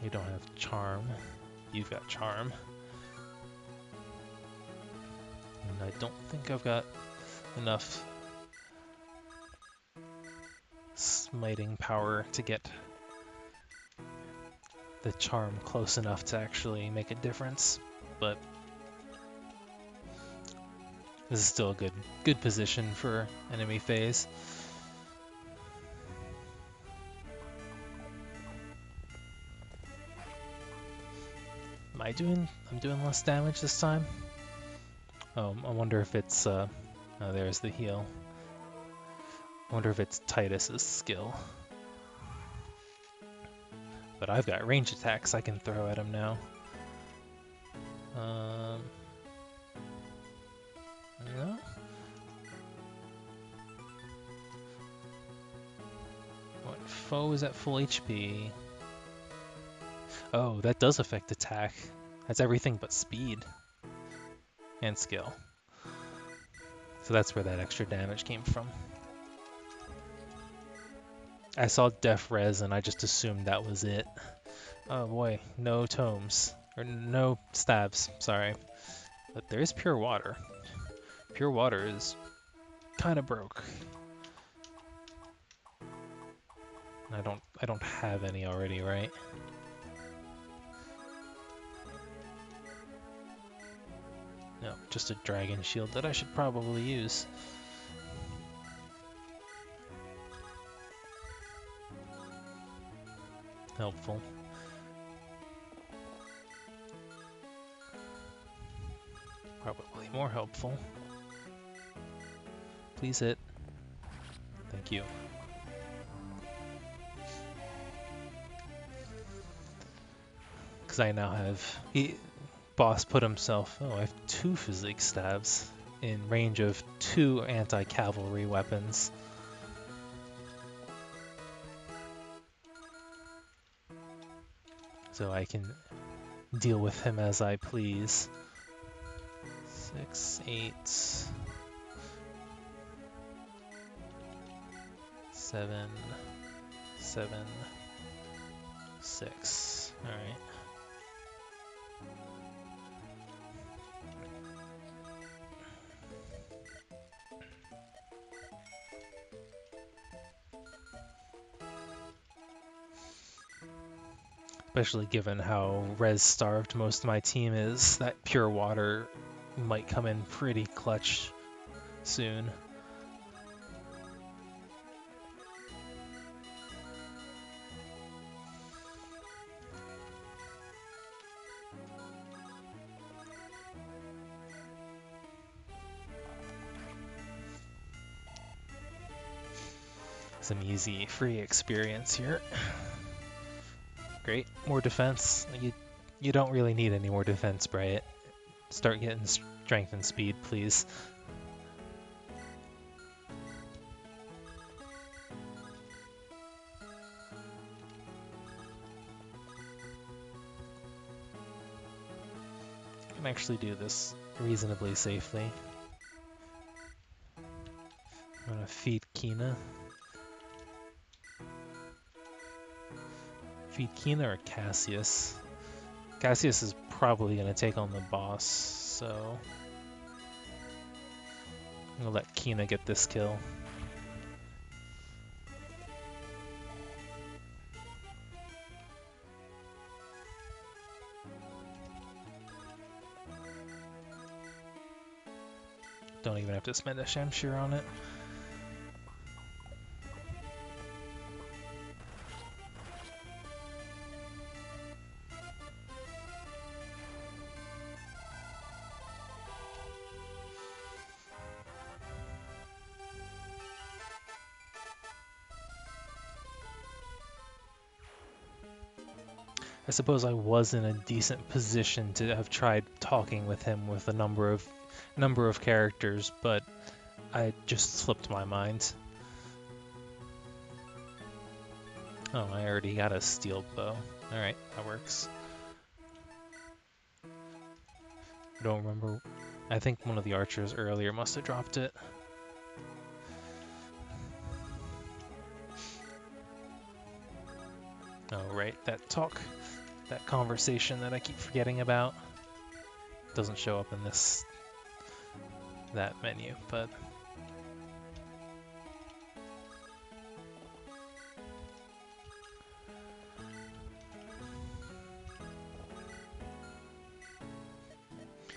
You don't have Charm. You've got Charm. And I don't think I've got enough smiting power to get the Charm close enough to actually make a difference, but this is still a good position for enemy phase. I'm doing less damage this time? Oh, I wonder if it's, oh, there's the heal. I wonder if it's Titus's skill. But I've got range attacks I can throw at him now. No? What foe is at full HP? Oh, that does affect attack. That's everything but speed and skill. So that's where that extra damage came from. I saw Def Res and I just assumed that was it. Oh boy, no tomes. Or no stabs, sorry. But there is pure water. Pure water is kind of broke. I don't have any already, right? No, just a dragon shield that I should probably use. Helpful. Probably more helpful. Please hit. Thank you. Because I now have... Boss put himself... Oh, I have 2 physique stabs in range of 2 anti-cavalry weapons. So I can deal with him as I please. 6, 8... 7, 7, 6. Alright. Especially given how res-starved most of my team is, that pure water might come in pretty clutch soon. Some easy free experience here. Great, more defense. You don't really need any more defense, Bryet. Start getting strength and speed, please. I can actually do this reasonably safely. I'm gonna feed Kina. Feed Kina or Cassius? Cassius is probably going to take on the boss, so I'm going to let Kina get this kill. Don't even have to spend a Shamshir on it. I suppose I was in a decent position to have tried talking with him with a number of characters, but I just slipped my mind. Oh, I already got a steel bow. Alright, that works. I don't remember. I think one of the archers earlier must have dropped it. Oh, right, that conversation that I keep forgetting about. Doesn't show up in that menu, but...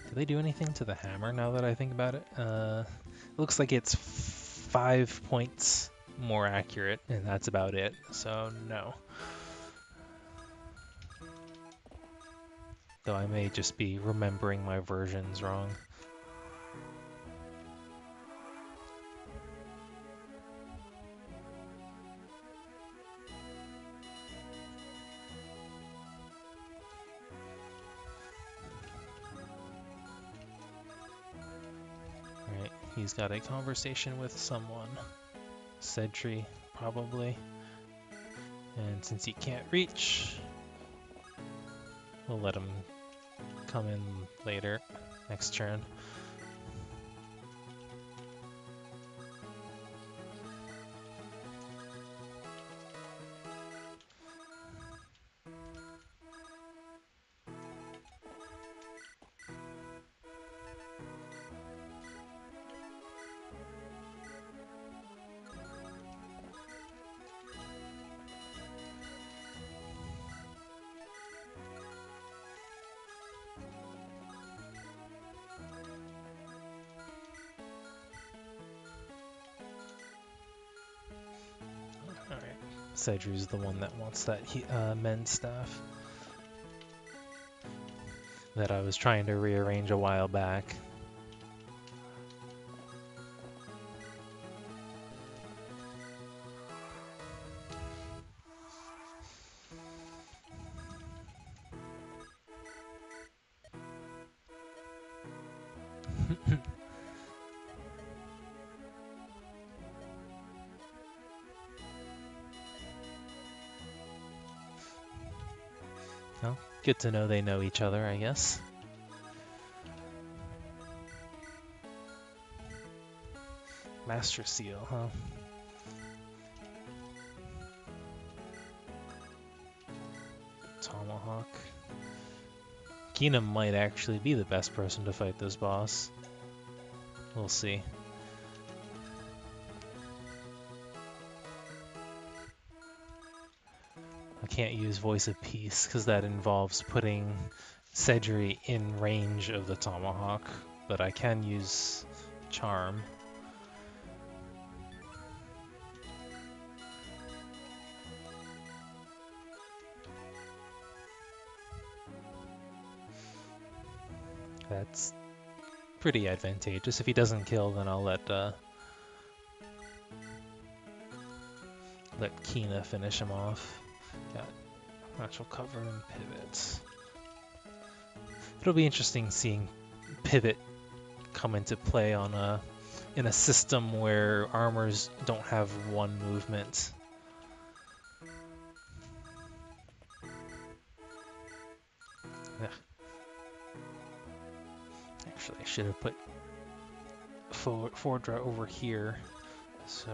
Do they do anything to the hammer now that I think about it? It looks like it's 5 points more accurate, and that's about it, so no. though I may just be remembering my versions wrong. Alright, he's got a conversation with someone. Sedri, probably. And since he can't reach, we'll let him come in later, next turn. Alright, Sedru's the one that wants that mend staff that I was trying to rearrange a while back. Well, good to know they know each other, I guess. Master Seal, huh? Tomahawk. Keenum might actually be the best person to fight this boss. We'll see. I can't use Voice of Peace because that involves putting Sedri in range of the Tomahawk, but I can use Charm. That's pretty advantageous. If he doesn't kill, then I'll let Kina finish him off. Got natural cover and pivots. It'll be interesting seeing pivot come into play on in a system where armors don't have one movement. Ugh. Actually, I should have put Fordra over here, so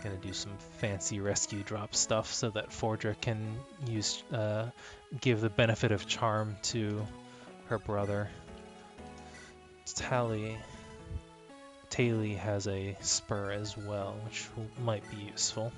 gonna do some fancy rescue drop stuff so that Fordra can use give the benefit of charm to her brother. Taily has a spur as well, which might be useful.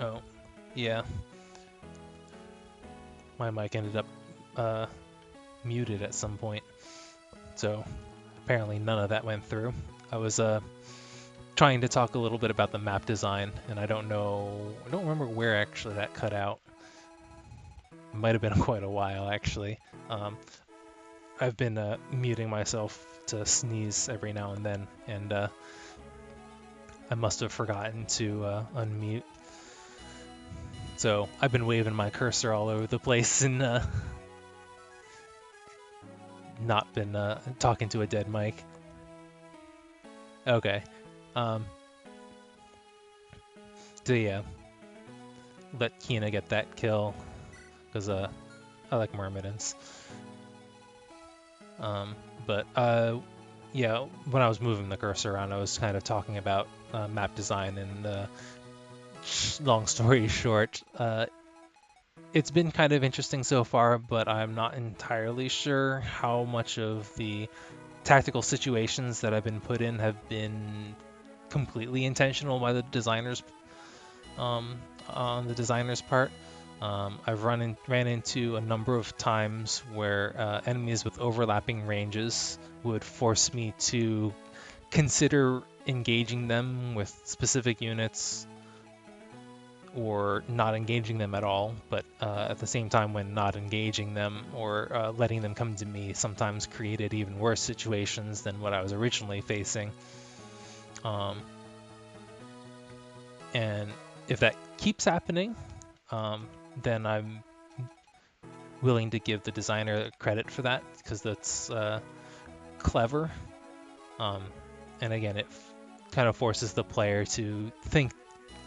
Oh, yeah. My mic ended up uh, muted at some point, so apparently none of that went through. I was trying to talk a little bit about the map design, and I don't remember where actually that cut out. It might have been quite a while actually. Um, I've been muting myself to sneeze every now and then, and I must have forgotten to unmute. So I've been waving my cursor all over the place and not been talking to a dead mic. Okay. Um, so yeah, let Kina get that kill because I like Myrmidons. But yeah, when I was moving the cursor around, I was kind of talking about map design, and long story short, it's been kind of interesting so far, but I'm not entirely sure how much of the tactical situations that I've been put in have been completely intentional by the designers, on the designer's part. I've ran into a number of times where enemies with overlapping ranges would force me to consider engaging them with specific units or not engaging them at all, but at the same time, when not engaging them or letting them come to me, sometimes created even worse situations than what I was originally facing. And if that keeps happening, then I'm willing to give the designer credit for that because that's clever. And again, it kind of forces the player to think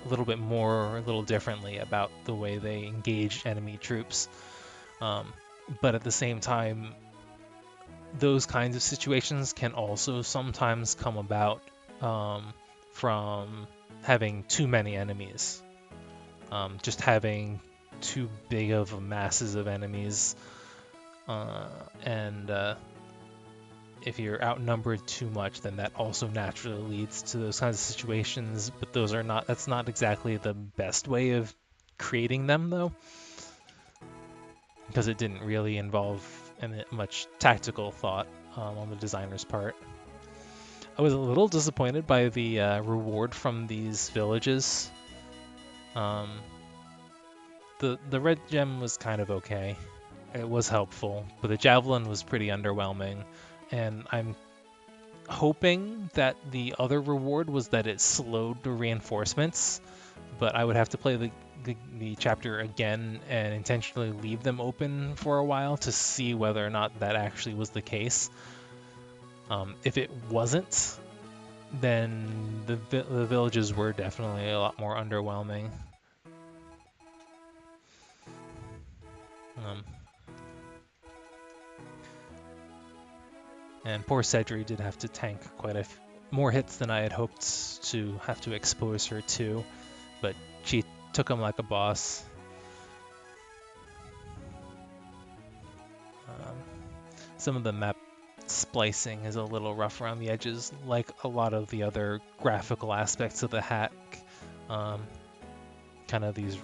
a little bit more, a little differently about the way they engage enemy troops. But at the same time, those kinds of situations can also sometimes come about from having too many enemies. Just having too big of masses of enemies, and if you're outnumbered too much, then that also naturally leads to those kinds of situations. But that's not exactly the best way of creating them, though, because it didn't really involve much tactical thought on the designer's part. I was a little disappointed by the reward from these villages. The red gem was kind of okay. It was helpful, but the javelin was pretty underwhelming, and I'm hoping that the other reward was that it slowed the reinforcements, but I would have to play the chapter again and intentionally leave them open for a while to see whether or not that actually was the case. If it wasn't, then the villages were definitely a lot more underwhelming. And poor Cedri did have to tank quite more hits than I had hoped to have to expose her to, but she took him like a boss. Some of the map splicing is a little rough around the edges, like a lot of the other graphical aspects of the hack. Kind of these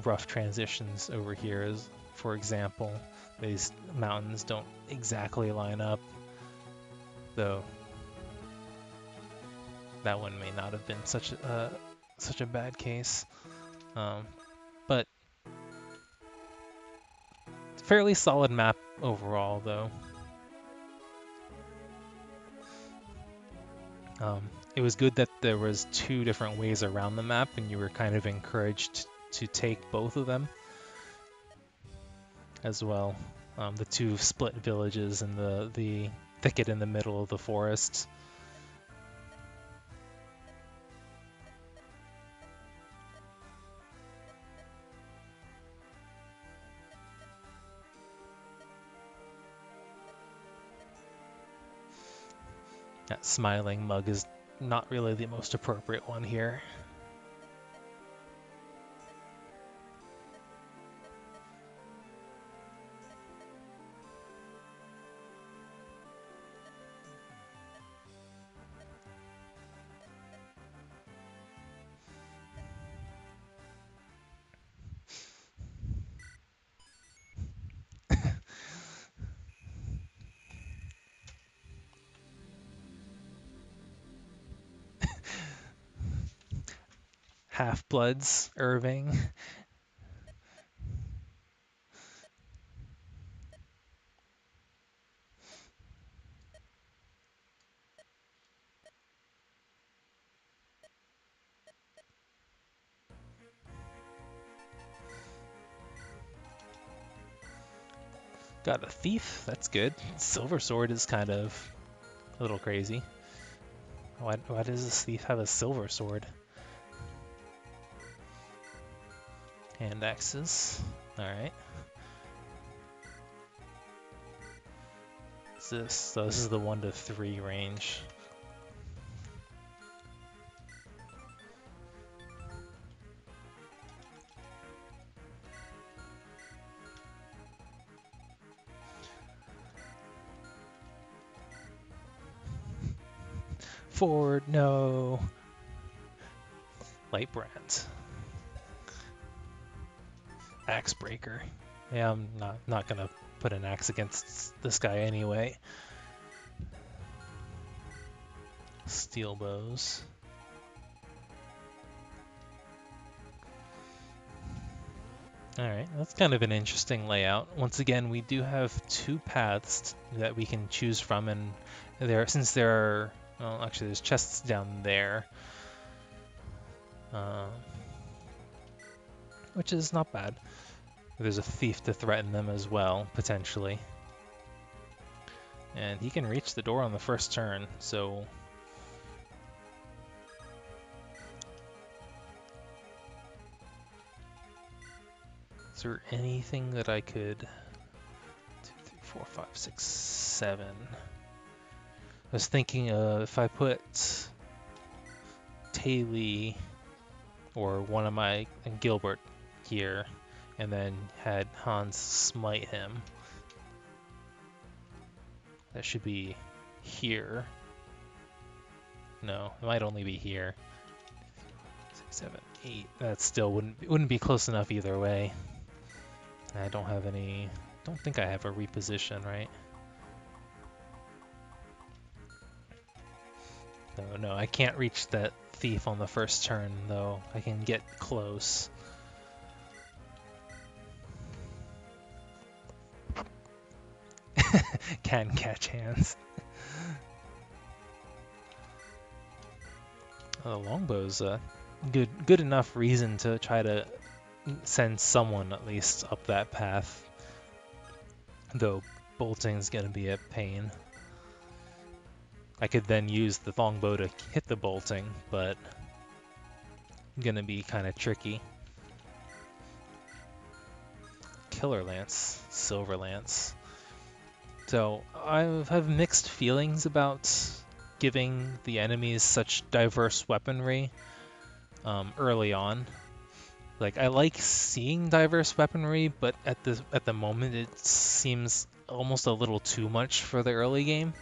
rough transitions over here, as for example, these mountains don't exactly line up, though that one may not have been such a bad case. But fairly solid map overall, though. It was good that there was two different ways around the map, and you were kind of encouraged to take both of them as well. The two split villages and the thicket in the middle of the forest. That smiling mug is not really the most appropriate one here. half-bloods, Irving. Got a thief, that's good. Silver sword is kind of a little crazy. Why does this thief have a silver sword? Hand axes. Alright. So this is the 1 to 3 range. Forward, no. Light brand. Axe breaker. Yeah, I'm not gonna put an axe against this guy anyway. Steel bows. Alright, that's kind of an interesting layout. Once again, we do have 2 paths that we can choose from, and since there are, well, actually there's chests down there, which is not bad. There's a thief to threaten them as well, potentially. And he can reach the door on the first turn, so... Is there anything that I could... 2, 3, 4, 5, 6, 7... I was thinking if I put Taylor or one of my Gilbert here, and then had Hans smite him. That should be here. No, it might only be here. 6, 7, 8. That still wouldn't be close enough either way. I don't have any. Don't think I have a reposition, right? No, I can't reach that thief on the first turn, though. I can get close. Can catch hands. The longbow's a good enough reason to try to send someone at least up that path. Though bolting's gonna be a pain. I could then use the longbow to hit the bolting, but gonna be kind of tricky. Killer lance, silver lance. So I have mixed feelings about giving the enemies such diverse weaponry early on. Like, I like seeing diverse weaponry, but at the moment it seems almost a little too much for the early game.